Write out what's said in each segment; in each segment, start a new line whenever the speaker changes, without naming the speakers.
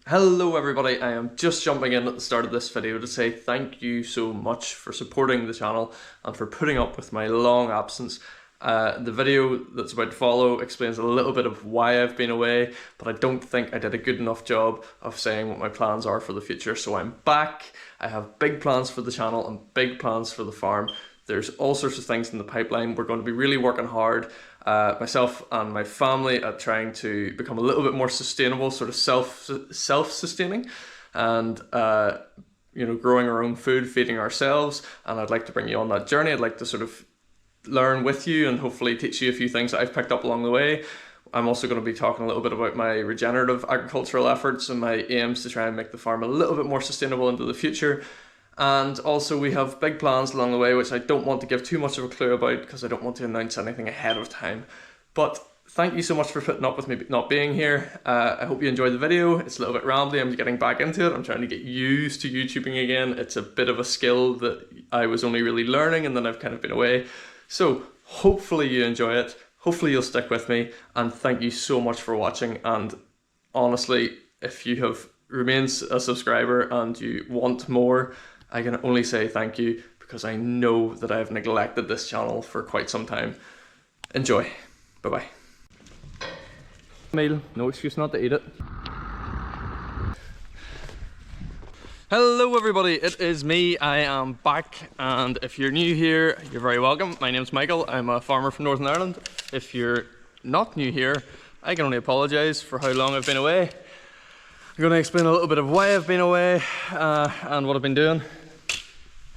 Hello everybody, I am just jumping in at the start of this video to say thank you so much for supporting the channel and for putting up with my long absence. The video that's about to follow explains a little bit of why I've been away, but I don't think I did a good enough job of saying what my plans are for the future. So I'm back, I have big plans for the channel and big plans for the farm. There's all sorts of things in the pipeline. We're going to be really working hard, myself and my family, at trying to become a little bit more sustainable, sort of self-sustaining, and growing our own food, feeding ourselves. And I'd like to bring you on that journey. I'd like to sort of learn with you and hopefully teach you a few things that I've picked up along the way. I'm also going to be talking a little bit about my regenerative agricultural efforts and my aims to try and make the farm a little bit more sustainable into the future. And also we have big plans along the way, which I don't want to give too much of a clue about because I don't want to announce anything ahead of time. But thank you so much for putting up with me not being here. I hope you enjoyed the video. It's a little bit rambly. I'm getting back into it. I'm trying to get used to YouTubing again. It's a bit of a skill that I was only really learning, and then I've kind of been away. So hopefully you enjoy it. Hopefully you'll stick with me, and thank you so much for watching. And honestly, if you have remained a subscriber and you want more, I can only say thank you, because I know that I've neglected this channel for quite some time. Enjoy. Bye-bye. Meal, no excuse not to eat it. Hello everybody, it is me. I am back, and if you're new here, you're very welcome. My name's Michael. I'm a farmer from Northern Ireland. If you're not new here, I can only apologise for how long I've been away. I'm going to explain a little bit of why I've been away and what I've been doing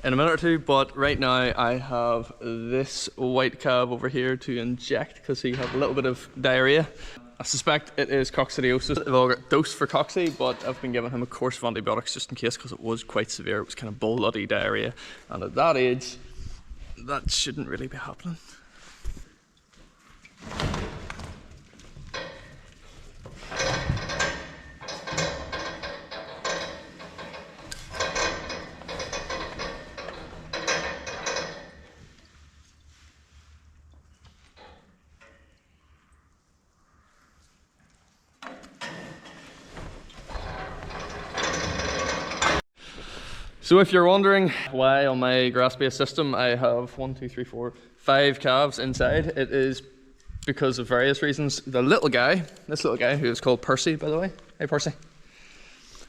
in a minute or two, but right now I have this white cab over here to inject because he had a little bit of diarrhea. I suspect it is coccidiosis. I've all got dosed for cocci, but I've been giving him a course of antibiotics just in case, because it was quite severe. It was kind of bloody diarrhea, and at that age that shouldn't really be happening. So if you're wondering why on my grass-based system I have 5 calves inside, it is because of various reasons. This little guy who is called Percy, by the way. Hey Percy.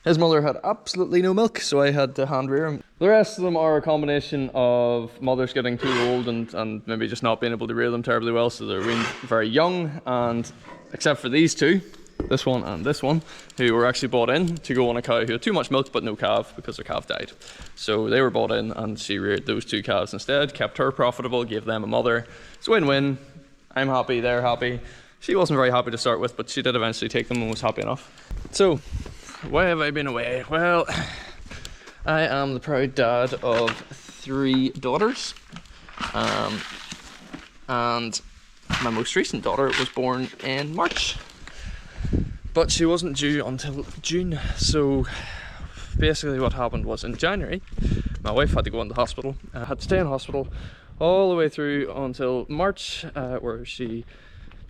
His mother had absolutely no milk, so I had to hand rear him. The rest of them are a combination of mothers getting too old and maybe just not being able to rear them terribly well, so they're weaned very young, and except for these two, this one and this one, who were actually bought in to go on a cow who had too much milk but no calf because their calf died. So they were bought in, and she reared those 2 calves instead, kept her profitable, gave them a mother. It's a win-win. I'm happy, they're happy. She wasn't very happy to start with, but she did eventually take them and was happy enough. So, why have I been away? Well, I am the proud dad of 3 daughters. And my most recent daughter was born in March. But she wasn't due until June, so basically what happened was in January, my wife had to go into hospital. I had to stay in hospital all the way through until March, where she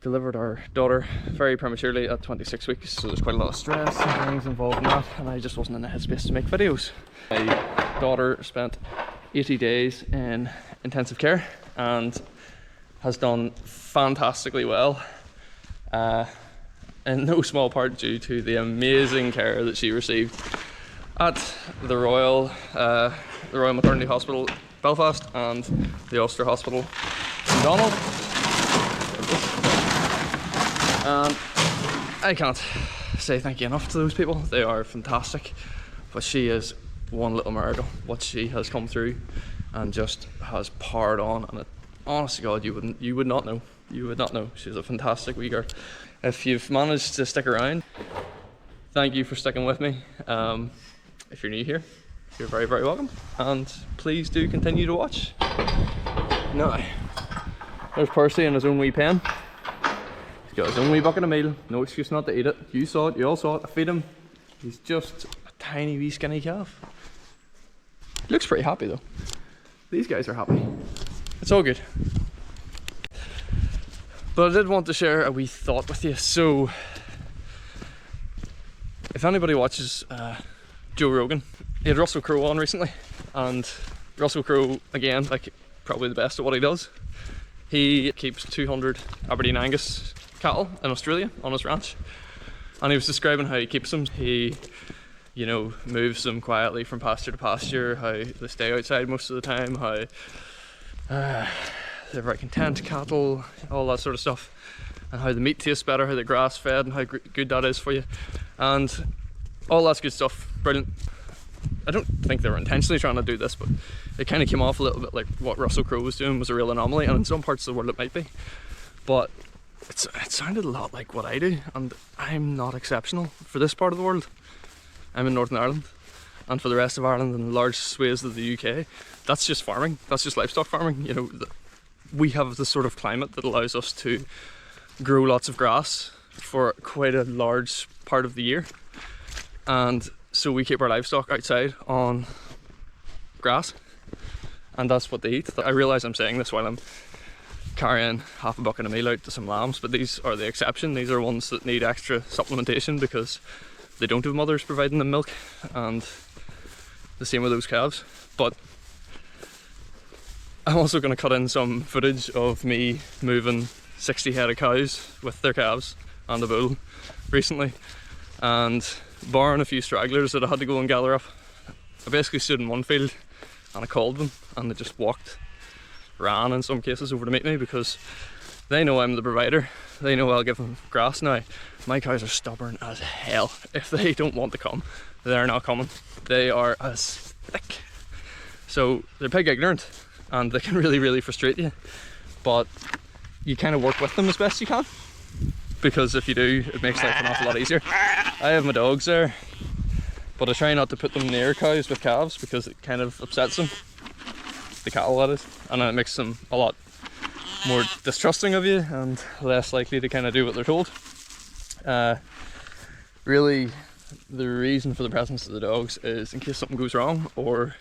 delivered our daughter very prematurely at 26 weeks, so there's quite a lot of stress and things involved in that, and I just wasn't in the headspace to make videos. My daughter spent 80 days in intensive care and has done fantastically well. In no small part due to the amazing care that she received at the Royal Maternity Hospital Belfast and the Ulster Hospital in Donald. And I can't say thank you enough to those people. They are fantastic, but she is one little miracle. What she has come through and just has powered on, and honest to God, you would not know. You would not know. She's a fantastic wee girl. If you've managed to stick around, thank you for sticking with me. If you're new here, you're very, very welcome. And please do continue to watch. Now, there's Percy in his own wee pen. He's got his own wee bucket of meal. No excuse not to eat it. You saw it, you all saw it. I feed him. He's just a tiny wee skinny calf. He looks pretty happy though. These guys are happy. It's all good. But I did want to share a wee thought with you. So if anybody watches Joe Rogan, he had Russell Crowe on recently, and Russell Crowe, again, like probably the best at what he does. He keeps 200 Aberdeen Angus cattle in Australia on his ranch, and he was describing how he keeps them. He, you know, moves them quietly from pasture to pasture, how they stay outside most of the time, how they're very content cattle, all that sort of stuff, and how the meat tastes better, how they're grass fed, and how good that is for you, and all that's good stuff. Brilliant. I don't think they were intentionally trying to do this, but it kind of came off a little bit like what Russell Crowe was doing was a real anomaly, and in some parts of the world it might be, but it sounded a lot like what I do, and I'm not exceptional for this part of the world. I'm in Northern Ireland, and for the rest of Ireland and large swathes of the UK, that's just farming, that's just livestock farming. You know, we have the sort of climate that allows us to grow lots of grass for quite a large part of the year, and so we keep our livestock outside on grass, and that's what they eat. I realise I'm saying this while I'm carrying half a bucket of meal out to some lambs, but these are the exception. These are ones that need extra supplementation because they don't have mothers providing them milk, and the same with those calves. But I'm also going to cut in some footage of me moving 60 head of cows with their calves and a bull recently, and barring a few stragglers that I had to go and gather up, I basically stood in one field and I called them, and they just ran in some cases over to meet me because they know I'm the provider. They know I'll give them grass. Now, my cows are stubborn as hell. If they don't want to come, they're not coming. They are as thick. So they're pig ignorant, and they can really frustrate you, but you kind of work with them as best you can, because if you do, it makes life an awful lot easier. I have my dogs there, but I try not to put them near cows with calves because it kind of upsets them, the cattle that is, and it makes them a lot more distrusting of you and less likely to kind of do what they're told. Really, the reason for the presence of the dogs is in case something goes wrong, or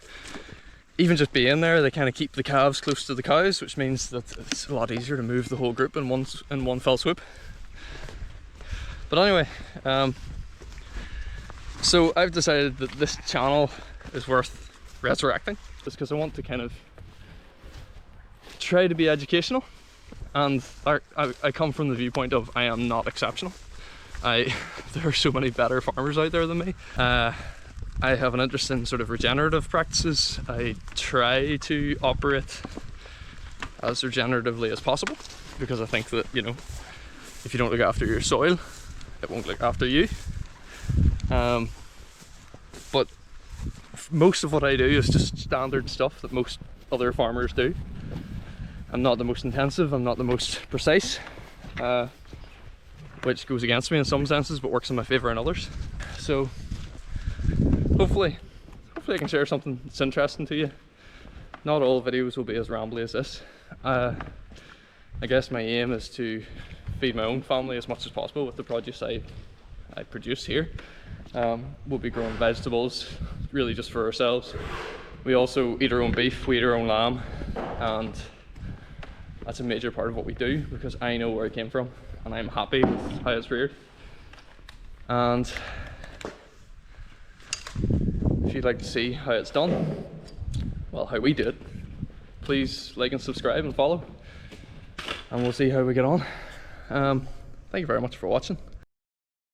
even just being there, they kind of keep the calves close to the cows, which means that it's a lot easier to move the whole group in one fell swoop. But anyway, so I've decided that this channel is worth resurrecting, just because I want to kind of try to be educational, and I come from the viewpoint of I am not exceptional. There are so many better farmers out there than me. I have an interest in sort of regenerative practices. I try to operate as regeneratively as possible, because I think that, you know, if you don't look after your soil, it won't look after you. But most of what I do is just standard stuff that most other farmers do. I'm not the most intensive, I'm not the most precise, which goes against me in some senses but works in my favour in others. So hopefully I can share something that's interesting to you. Not all videos will be as rambly as this. I guess my aim is to feed my own family as much as possible with the produce I produce here. We'll be growing vegetables really just for ourselves. We also eat our own beef, we eat our own lamb, and that's a major part of what we do because I know where I came from and I'm happy with how it's reared. And if you'd like to see how it's done, well, how we do it, please like and subscribe and follow, and we'll see how we get on. Thank you very much for watching.